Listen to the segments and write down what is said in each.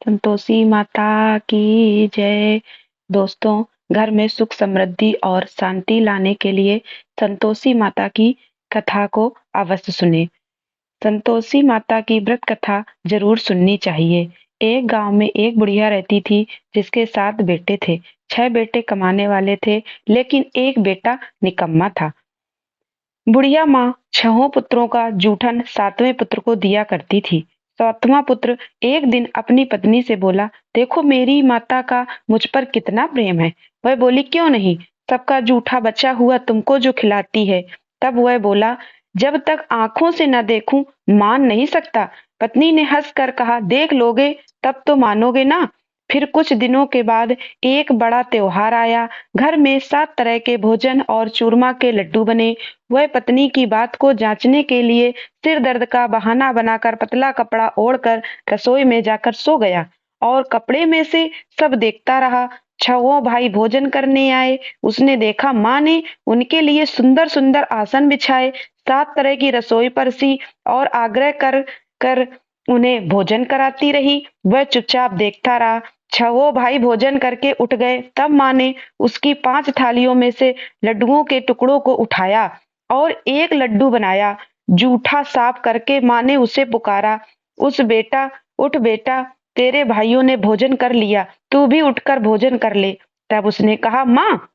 संतोषी माता की जय। दोस्तों, घर में सुख समृद्धि और शांति लाने के लिए संतोषी माता की कथा को अवश्य सुने। संतोषी माता की व्रत कथा जरूर सुननी चाहिए। एक गांव में एक बुढ़िया रहती थी जिसके 7 बेटे थे। 6 बेटे कमाने वाले थे, लेकिन एक बेटा निकम्मा था। बुढ़िया माँ 6 पुत्रों का जूठन 7वें पुत्र को दिया करती थी। 7वां पुत्र एक दिन अपनी पत्नी से बोला, देखो मेरी माता का मुझ पर कितना प्रेम है। वह बोली, क्यों नहीं, सबका जूठा बचा हुआ तुमको जो खिलाती है। तब वह बोला, जब तक आंखों से न देखूं मान नहीं सकता। पत्नी ने हंस कर कहा, देख लोगे तब तो मानोगे ना। फिर कुछ दिनों के बाद एक बड़ा त्योहार आया। घर में 7 तरह के भोजन और चूरमा के लड्डू बने। वह पत्नी की बात को जांचने के लिए सिर दर्द का बहाना बनाकर पतला कपड़ा ओढ़कर रसोई में जाकर सो गया और कपड़े में से सब देखता रहा। 6 भाई भोजन करने आए। उसने देखा माँ ने उनके लिए सुंदर सुंदर आसन बिछाए, 7 तरह की रसोई परसी और आग्रह कर कर उन्हें भोजन कराती रही। वह चुपचाप देखता रहा। 6 भाई भोजन करके उठ गए। तब माँ ने उसकी 5 थालियों में से लड्डुओं के टुकड़ों को उठाया और एक लड्डू बनाया। जूठा साफ करके माँ ने उसे पुकारा, उस बेटा, उठ बेटा, तेरे भाइयों ने भोजन कर लिया, तू भी उठकर भोजन कर ले। तब उसने कहा, माँ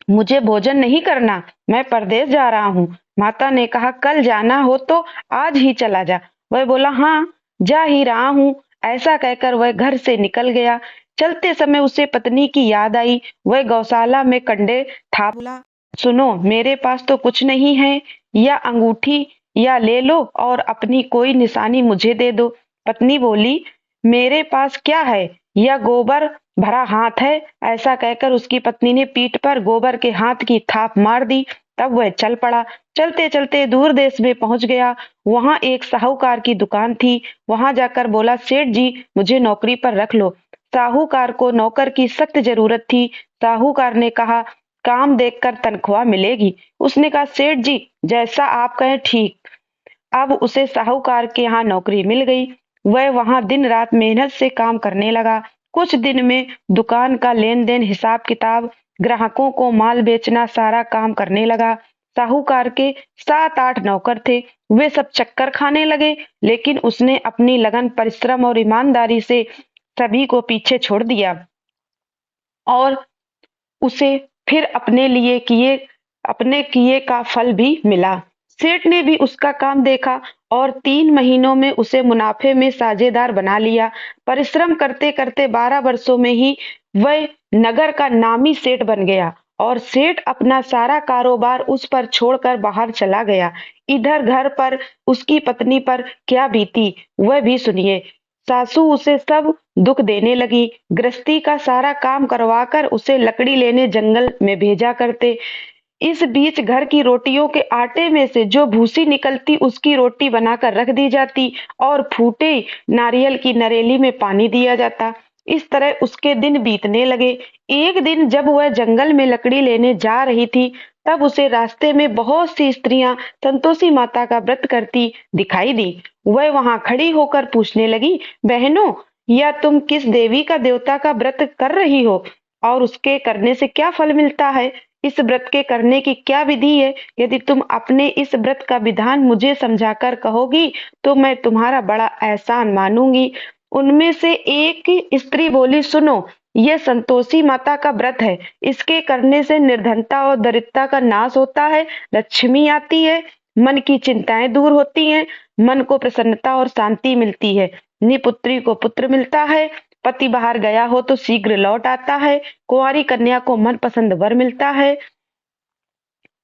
मुझे भोजन नहीं करना, मैं परदेश जा रहा हूँ। माता ने कहा, कल जाना हो तो आज ही चला जा। वह बोला, हाँ जा ही रहा हूँ। ऐसा कहकर वह घर से निकल गया। चलते समय उसे पत्नी की याद आई। वह गौशाला में कंडे था। बोला, सुनो मेरे पास तो कुछ नहीं है, या अंगूठी या ले लो और अपनी कोई निशानी मुझे दे दो। पत्नी बोली, मेरे पास क्या है, यह गोबर भरा हाथ है। ऐसा कहकर उसकी पत्नी ने पीठ पर गोबर के हाथ की थाप मार दी। तब वह चल पड़ा। चलते चलते दूर देश में पहुंच गया। वहां एक साहूकार की दुकान थी। वहां जाकर बोला, सेठ जी मुझे नौकरी पर रख लो। साहूकार को नौकर की सख्त जरूरत थी। साहूकार ने कहा, काम देखकर तनख्वाह मिलेगी। उसने कहा, सेठ जी जैसा आप कहें ठीक। अब उसे साहूकार के यहाँ नौकरी मिल गई। वह वहां दिन रात मेहनत से काम करने लगा। कुछ दिन में दुकान का लेन देन, हिसाब किताब, ग्राहकों को माल बेचना, सारा काम करने लगा। साहूकार के 7-8 नौकर थे। वे सब चक्कर खाने लगे, लेकिन उसने अपनी लगन, परिश्रम और ईमानदारी से सभी को पीछे छोड़ दिया और उसे फिर अपने किए का फल भी मिला। सेठ ने भी उसका काम देखा और 3 महीनों में उसे मुनाफे में साझेदार बना लिया। परिश्रम करते करते 12 वर्षों में ही वह नगर का नामी सेठ बन गया और सेठ अपना सारा कारोबार उस पर छोड़कर बाहर चला गया। इधर घर पर उसकी पत्नी पर क्या बीती वह भी सुनिए। सासू उसे सब दुख देने लगी। गृहस्थी का सारा काम करवाकर उसे लकड़ी लेने जंगल में भेजा करते। इस बीच घर की रोटियों के आटे में से जो भूसी निकलती उसकी रोटी बनाकर रख दी जाती और फूटे नारियल की नरेली में पानी दिया जाता। इस तरह उसके दिन बीतने लगे। एक दिन जब वह जंगल में लकड़ी लेने जा रही थी, तब उसे रास्ते में बहुत सी स्त्रियां संतोषी माता का व्रत करती दिखाई दी। वह वहां खड़ी होकर पूछने लगी, बहनों या तुम किस देवी का देवता का व्रत कर रही हो और उसके करने से क्या फल मिलता है? इस व्रत के करने की क्या विधि है? यदि तुम अपने इस व्रत का विधान मुझे समझाकर कहोगी तो मैं तुम्हारा बड़ा एहसान मानूंगी। उनमें से एक स्त्री बोली, सुनो यह संतोषी माता का व्रत है। इसके करने से निर्धनता और दरिद्रता का नाश होता है, लक्ष्मी आती है, मन की चिंताएं दूर होती हैं, मन को प्रसन्नता और शांति मिलती है, निपुत्री को पुत्र मिलता है, पति बाहर गया हो तो शीघ्र लौट आता है, कुंवारी कन्या को मनपसंद वर मिलता है,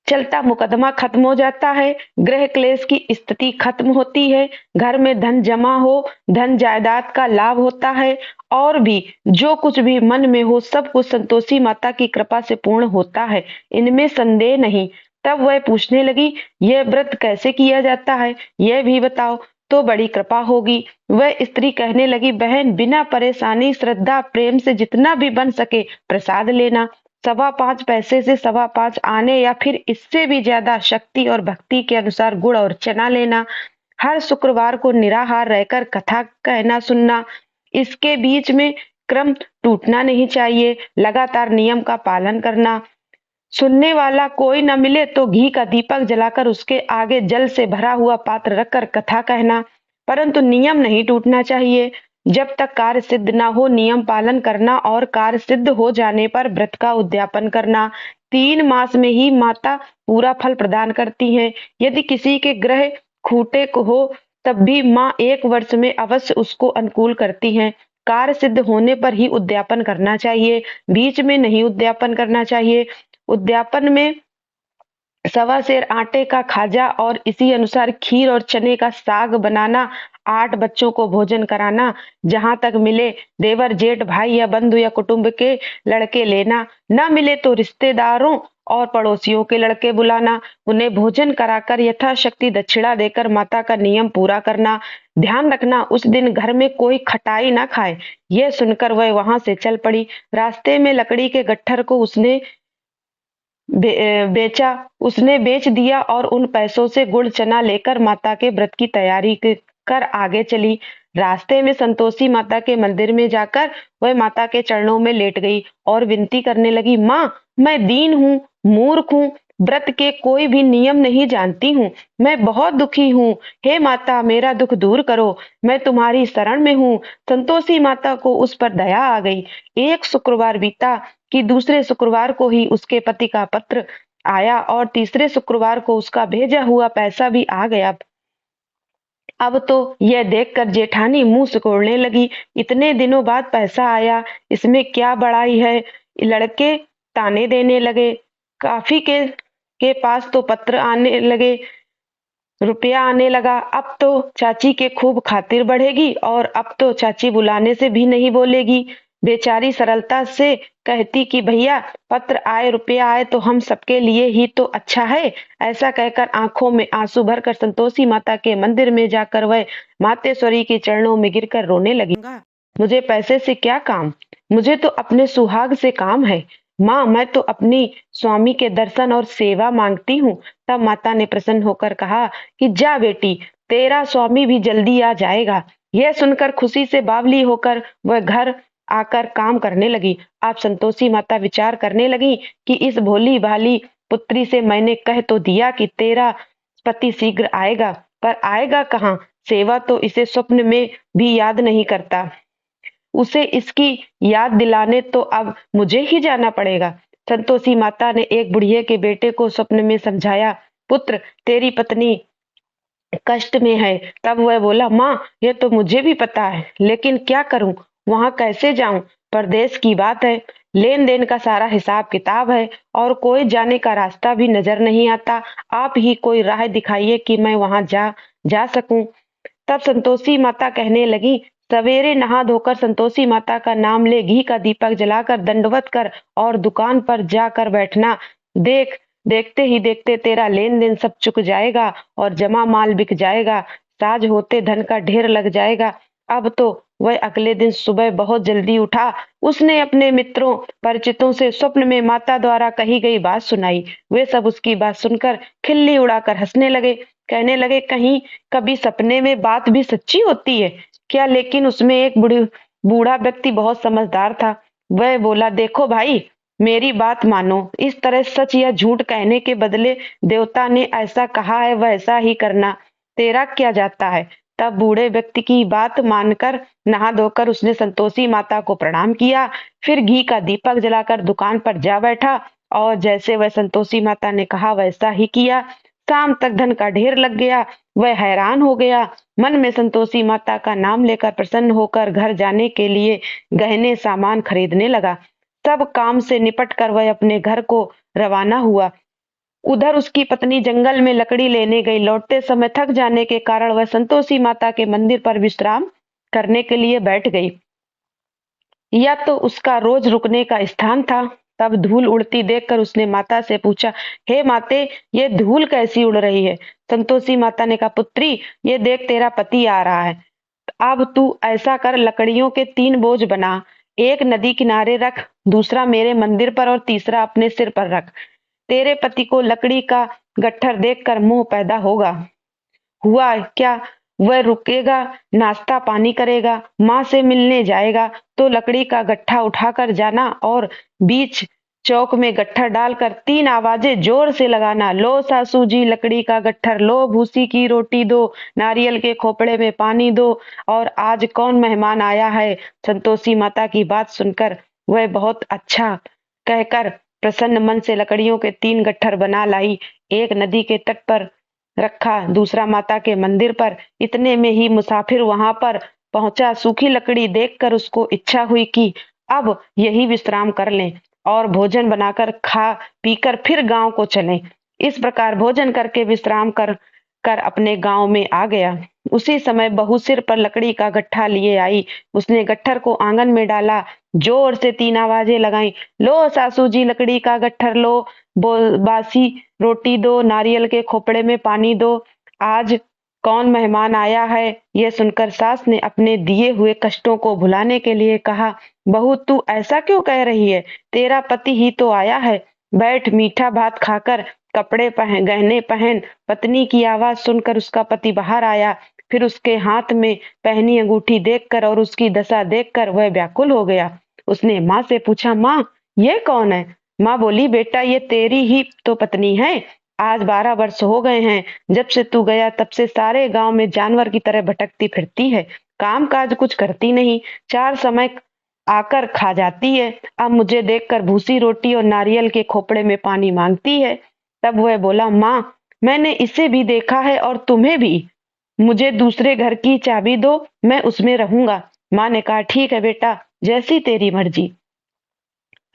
चलता मुकदमा खत्म हो जाता है, गृह क्लेश की स्थिति खत्म होती है, घर में धन जमा हो, धन जायदाद का लाभ होता है और भी जो कुछ भी मन में हो सब कुछ संतोषी माता की कृपा से पूर्ण होता है, इनमें संदेह नहीं। तब वह पूछने लगी, यह व्रत कैसे किया जाता है, यह भी बताओ तो बड़ी कृपा होगी। वह स्त्री कहने लगी, बहन बिना परेशानी, श्रद्धा, प्रेम से जितना भी बन सके प्रसाद लेना। 5.25 पैसे से 5.25 आने या फिर इससे भी ज्यादा शक्ति और भक्ति के अनुसार गुड़ और चना लेना। हर शुक्रवार को निराहार रहकर कथा कहना सुनना। इसके बीच में क्रम टूटना नहीं चाहिए, लगातार नियम का पालन करना। सुनने वाला कोई न मिले तो घी का दीपक जलाकर उसके आगे जल से भरा हुआ पात्र रखकर कथा कहना, परंतु नियम नहीं टूटना चाहिए। जब तक कार्य सिद्ध न हो नियम पालन करना और कार्य सिद्ध हो जाने पर व्रत का उद्यापन करना। 3 मास में ही माता पूरा फल प्रदान करती हैं। यदि किसी के ग्रह खूंटे को हो तब भी माँ 1 वर्ष में अवश्य उसको अनुकूल करती हैं। कार्य सिद्ध होने पर ही उद्यापन करना चाहिए, बीच में नहीं उद्यापन करना चाहिए। उद्यापन में 1.25 सेर आटे का खाजा और इसी अनुसार खीर और चने का साग बनाना, 8 बच्चों को भोजन कराना, जहां तक मिले देवर जेठ भाई या बंधु या कुटुंब के लड़के लेना, न मिले तो रिश्तेदारों और पड़ोसियों के लड़के बुलाना, उन्हें भोजन कराकर यथाशक्ति दक्षिणा देकर माता का नियम पूरा करना। ध्यान रखना उस दिन घर में कोई खटाई ना खाए। यह सुनकर वह वहां से चल पड़ी। रास्ते में लकड़ी के गट्ठर को बेचा, उसने बेच दिया और उन पैसों से गुड़ चना लेकर माता के व्रत की तैयारी कर आगे चली। रास्ते में संतोषी माता के मंदिर में जाकर वह माता के चरणों में लेट गई और विनती करने लगी, माँ, मैं दीन हूँ, मूर्ख हूँ, व्रत के कोई भी नियम नहीं जानती हूँ, मैं बहुत दुखी हूँ। हे माता, मेरा दुख दूर करो, मैं तुम्हारी शरण में हूँ। संतोषी माता को उस पर दया आ गई। एक शुक्रवार बीता कि दूसरे शुक्रवार को ही उसके पति का पत्र आया और तीसरे शुक्रवार को उसका भेजा हुआ पैसा भी आ गया। अब तो यह देखकर जेठानी मुंह सिकोड़ने लगी। इतने दिनों बाद पैसा आया, इसमें क्या बड़ाई है। लड़के ताने देने लगे। काफी के पास तो पत्र आने लगे, रुपया आने लगा। अब तो चाची के खूब खातिर बढ़ेगी और अब तो चाची बुलाने से भी नहीं बोलेगी। बेचारी सरलता से कहती कि भैया, पत्र आए रुपया आए तो हम सबके लिए ही तो अच्छा है। ऐसा कहकर आंखों में आंसू भरकर संतोषी माता के मंदिर में जाकर वह मातेश्वरी के चरणों में गिरकर रोने लगी। मुझे पैसे से क्या काम, मुझे तो अपने सुहाग से काम है। माँ, मैं तो अपनी स्वामी के दर्शन और सेवा मांगती हूँ। तब माता ने प्रसन्न होकर कहा कि जा बेटी, तेरा स्वामी भी जल्दी आ जाएगा। यह सुनकर खुशी से बावली होकर वह घर आकर काम करने लगी। आप संतोषी माता विचार करने लगी कि इस भोली भाली पुत्री से मैंने कह तो दिया कि तेरा पति शीघ्र आएगा, पर आएगा कहाँ। सेवा तो इसे स्वप्न में भी याद नहीं करता। उसे इसकी याद दिलाने तो अब मुझे ही जाना पड़ेगा। संतोषी माता ने एक बुढ़िए के बेटे को स्वप्न में समझाया, पुत्र, तेरी पत्नी कष्ट में है। तब वह बोला, माँ, ये तो मुझे भी पता है, लेकिन क्या करूं, वहां कैसे जाऊं। परदेश की बात है, लेन देन का सारा हिसाब किताब है और कोई जाने का रास्ता भी नजर नहीं आता। आप ही कोई राह दिखाइए कि मैं वहां जा सकूं। तब संतोषी माता कहने लगी, सवेरे नहा धोकर संतोषी माता का नाम ले, घी का दीपक जलाकर दंडवत कर और दुकान पर जाकर बैठना। देखते ही देखते तेरा लेन देन सब चुक जाएगा और जमा माल बिक जाएगा। साज होते धन का ढेर लग जाएगा। अब तो वह अगले दिन सुबह बहुत जल्दी उठा। उसने अपने मित्रों परिचितों से स्वप्न में माता द्वारा कही गई बात सुनाई। वे सब उसकी बात सुनकर खिल्ली उड़ाकर हंसने लगे। कहने लगे, कहीं कभी सपने में बात भी सच्ची होती है क्या। लेकिन उसमें एक बूढ़ा व्यक्ति बहुत समझदार था। वह बोला, देखो भाई, मेरी बात मानो, इस तरह सच या झूठ कहने के बदले देवता ने ऐसा कहा है वैसा ही करना, तेरा क्या जाता है। तब बूढ़े व्यक्ति की बात मानकर नहा धोकर उसने संतोषी माता को प्रणाम किया। फिर घी का दीपक जलाकर दुकान पर जा बैठा और जैसे वह संतोषी माता ने कहा वैसा ही किया। शाम तक धन का ढेर लग गया। वह हैरान हो गया। मन में संतोषी माता का नाम लेकर प्रसन्न होकर घर जाने के लिए गहने सामान खरीदने लगा। सब काम से निपट कर वह अपने घर को रवाना हुआ। उधर उसकी पत्नी जंगल में लकड़ी लेने गई। लौटते समय थक जाने के कारण वह संतोषी माता के मंदिर पर विश्राम करने के लिए बैठ गई। यह तो उसका रोज रुकने का स्थान था। तब धूल उड़ती देखकर उसने माता से पूछा, हे माते, ये धूल कैसी उड़ रही है। संतोषी माता ने कहा, पुत्री, ये देख तेरा पति आ रहा है। अब तू ऐसा कर, लकड़ियों के 3 बोझ बना, एक नदी किनारे रख, दूसरा मेरे मंदिर पर और तीसरा अपने सिर पर रख। तेरे पति को लकड़ी का गट्ठर देखकर मोह पैदा होगा। हुआ क्या, वह रुकेगा, नाश्ता पानी करेगा, माँ से मिलने जाएगा तो लकड़ी का गट्ठा उठाकर जाना और बीच चौक में गट्ठर डालकर 3 आवाजें जोर से लगाना, लो सासू जी लकड़ी का गट्ठर, लो भूसी की रोटी दो, नारियल के खोपड़े में पानी दो, और आज कौन मेहमान आया है। संतोषी माता की बात सुनकर वह बहुत अच्छा कहकर प्रसन्न मन से लकड़ियों के 3 गट्ठर बना लाई। एक नदी के तट पर रखा, दूसरा माता के मंदिर पर। इतने में ही मुसाफिर वहां पर पहुंचा। सूखी लकड़ी देखकर उसको इच्छा हुई कि अब यही विश्राम कर लें और भोजन बनाकर खा पीकर फिर गांव को चलें। इस प्रकार भोजन करके विश्राम कर कर अपने गांव में आ गया। उसी समय बहू सिर पर लकड़ी का गट्ठा लिए आई। उसने गट्ठर को आंगन में डाला, जोर से 3 आवाजें लगाई, लो सासू जी लकड़ी का गट्ठर, लो बासी रोटी दो, नारियल के खोपड़े में पानी दो, आज कौन मेहमान आया है। यह सुनकर सास ने अपने दिए हुए कष्टों को भुलाने के लिए कहा, बहू तू ऐसा क्यों कह रही है, तेरा पति ही तो आया है, बैठ मीठा भात खाकर कपड़े पहन गहने पहन। पत्नी की आवाज सुनकर उसका पति बाहर आया। फिर उसके हाथ में पहनी अंगूठी देखकर और उसकी दशा देखकर वह व्याकुल हो गया। उसने माँ से पूछा, माँ ये कौन है। माँ बोली, बेटा ये तेरी ही तो पत्नी है। आज 12 वर्ष हो गए हैं, जब से तू गया तब से सारे गांव में जानवर की तरह भटकती फिरती है, काम काज कुछ करती नहीं, 4 समय आकर खा जाती है, अब मुझे देखकर भूसी रोटी और नारियल के खोपड़े में पानी मांगती है। तब वह बोला, माँ मैंने इसे भी देखा है और तुम्हें भी, मुझे दूसरे घर की चाबी दो, मैं उसमें रहूंगा। माँ ने कहा, ठीक है बेटा, जैसी तेरी मर्जी।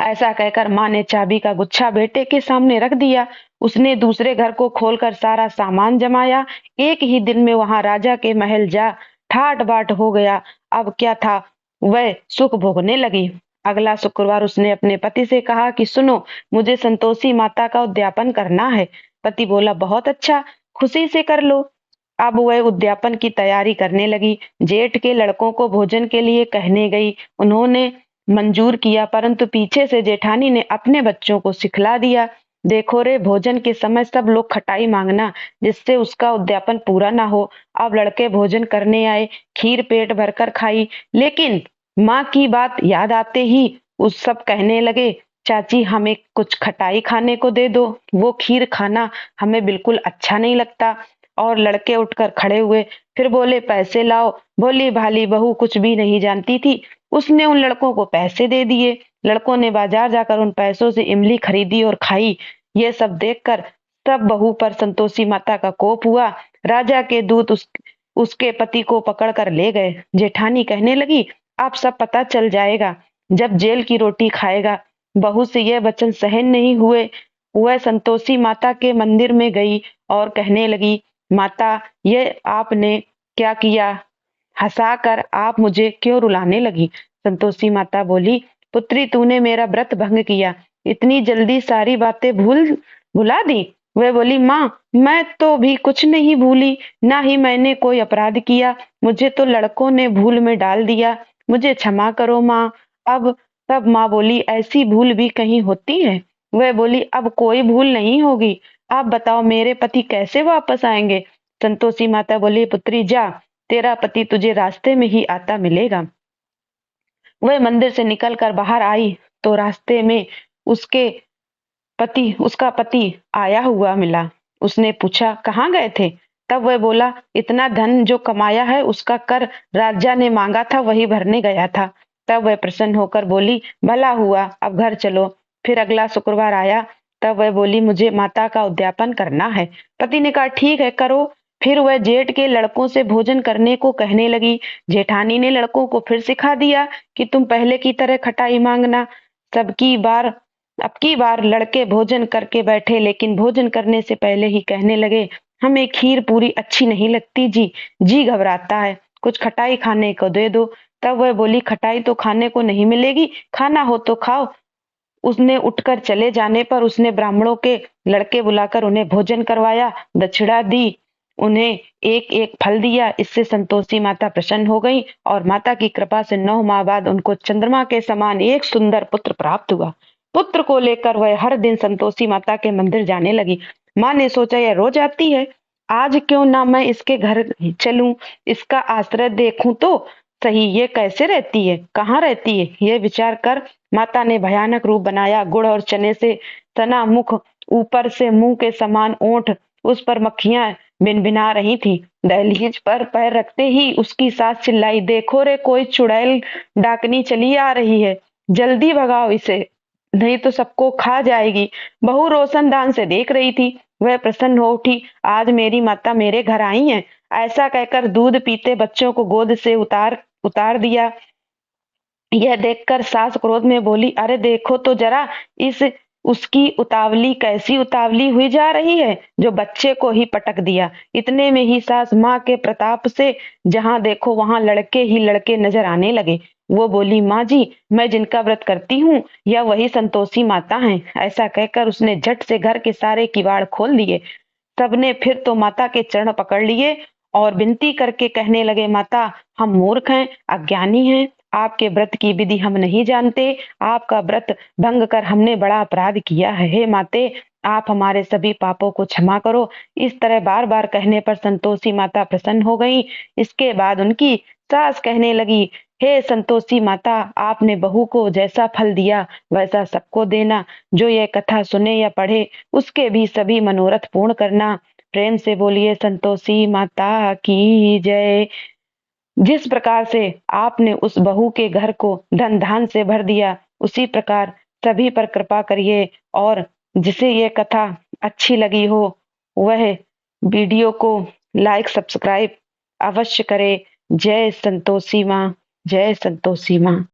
ऐसा कहकर माँ ने चाबी का गुच्छा बेटे के सामने रख दिया। उसने दूसरे घर को खोलकर सारा सामान जमाया। एक ही दिन में वहां राजा के महल जा ठाट बाट हो गया। अब क्या था, वह सुख भोगने लगी। अगला शुक्रवार उसने अपने पति से कहा कि सुनो, मुझे संतोषी माता का उद्यापन करना है। पति बोला, बहुत अच्छा, खुशी से कर लो। अब वह उद्यापन की तैयारी करने लगी। जेठ के लड़कों को भोजन के लिए कहने गई। उन्होंने मंजूर किया, परंतु पीछे से जेठानी ने अपने बच्चों को सिखला दिया, देखो रे, भोजन के समय सब लोग खटाई मांगना, जिससे उसका उद्यापन पूरा ना हो। अब लड़के भोजन करने आए, खीर पेट भरकर खाई, लेकिन माँ की बात याद आते ही उस सब कहने लगे, चाची हमें कुछ खटाई खाने को दे दो, वो खीर खाना हमें बिल्कुल अच्छा नहीं लगता। और लड़के उठकर खड़े हुए, फिर बोले, पैसे लाओ। भोली भाली बहू कुछ भी नहीं जानती थी, उसने उन लड़कों को पैसे दे दिए। लड़कों ने बाजार जाकर उन पैसों से इमली खरीदी और खाई। ये सब देखकर सब बहू पर संतोषी माता का कोप हुआ। राजा के दूत उसके पति को पकड़ कर ले गए। जेठानी कहने लगी, अब सब पता चल जाएगा जब जेल की रोटी खाएगा। बहू से यह वचन सहन नहीं हुए। वह संतोषी माता के मंदिर में गई और कहने लगी, माता ये आपने क्या किया, हंसाकर आप मुझे क्यों रुलाने लगी। संतोषी माता बोली, पुत्री तूने मेरा व्रत भंग किया, इतनी जल्दी सारी बातें भुला दी। वह बोली, माँ मैं तो भी कुछ नहीं भूली, ना ही मैंने कोई अपराध किया, मुझे तो लड़कों ने भूल में डाल दिया, मुझे क्षमा करो माँ। अब तब माँ बोली, ऐसी भूल भी कहीं होती है। वह बोली, अब कोई भूल नहीं होगी, आप बताओ मेरे पति कैसे वापस आएंगे। संतोषी माता बोली, पुत्री जा, तेरा पति तुझे रास्ते में ही आता मिलेगा। वह मंदिर से निकलकर बाहर आई तो रास्ते में उसके उसका पति आया हुआ मिला। उसने पूछा, कहाँ गए थे। तब वह बोला, इतना धन जो कमाया है उसका कर राजा ने मांगा था, वही भरने गया था। तब वह प्रसन्न होकर बोली, भला हुआ, अब घर चलो। फिर अगला शुक्रवार आया। तब वह बोली, मुझे माता का उद्यापन करना है। पति ने कहा, ठीक है करो। फिर वह जेठ के लड़कों से भोजन करने को कहने लगी। जेठानी ने लड़कों को फिर सिखा दिया कि तुम पहले की तरह खटाई मांगना। सबकी बार अब की बार लड़के भोजन करके बैठे, लेकिन भोजन करने से पहले ही कहने लगे, हमें खीर पूरी अच्छी नहीं लगती जी, जी घबराता है, कुछ खटाई खाने को दे दो। तब वह बोली, खटाई तो खाने को नहीं मिलेगी, खाना हो तो खाओ। उसने उठकर चले जाने पर उसने ब्राह्मणों के लड़के बुलाकर उन्हें भोजन करवाया, दक्षिणा दी, उन्हें एक एक फल दिया। इससे संतोषी माता प्रसन्न हो गई और माता की कृपा से 9 माह बाद उनको चंद्रमा के समान एक सुंदर पुत्र प्राप्त हुआ। पुत्र को लेकर वह हर दिन संतोषी माता के मंदिर जाने लगी। माँ ने सोचा, यह रोज आती है, आज क्यों ना मैं इसके घर चलूं, इसका आश्रय देखूं तो सही, ये कैसे रहती है, कहाँ रहती है। ये विचार कर माता ने भयानक रूप बनाया। गुड़ और चने से सना मुख, ऊपर से मुंह के समान ओंठ, उस पर मक्खियां भिनभिना रही थी। दहलीज पर पैर रखते ही उसकी सास चिल्लाई, देखो रे, कोई चुड़ैल डाकनी चली आ रही है, जल्दी भगाओ इसे, नहीं तो सबको खा जाएगी। बहू रोशनदान से देख रही थी। वह प्रसन्न हो उठी, आज मेरी माता मेरे घर आई हैं। ऐसा कहकर दूध पीते बच्चों को गोद से उतार उतार दिया। यह देखकर सास क्रोध में बोली, अरे देखो तो जरा, इस उसकी उतावली कैसी उतावली हुई जा रही है, जो बच्चे को ही पटक दिया। इतने में ही सास माँ के प्रताप से जहां देखो वहां लड़के ही लड़के नजर आने लगे। वो बोली, माँ जी, मैं जिनका व्रत करती हूँ यह वही संतोषी माता हैं। ऐसा कहकर उसने झट से घर के सारे किवाड़ खोल दिए। सबने फिर तो माता के चरण पकड़ लिए और विनती करके कहने लगे, माता, हम मूर्ख हैं, अज्ञानी हैं, आपके व्रत की विधि हम नहीं जानते, आपका व्रत भंग कर हमने बड़ा अपराध किया है। हे माते, आप हमारे सभी पापों को क्षमा करो। इस तरह बार बार कहने पर संतोषी माता प्रसन्न हो गई। इसके बाद उनकी सास कहने लगी, हे संतोषी माता, आपने बहू को जैसा फल दिया वैसा सबको देना। जो ये कथा सुने या पढ़े उसके भी सभी मनोरथ पूर्ण करना। प्रेम से बोलिए संतोषी माता की जय। जिस प्रकार से आपने उस बहू के घर को धन धान से भर दिया, उसी प्रकार सभी पर कृपा करिए। और जिसे ये कथा अच्छी लगी हो वह वीडियो को लाइक सब्सक्राइब अवश्य करे। जय संतोषी माँ, जय संतोषी माँ।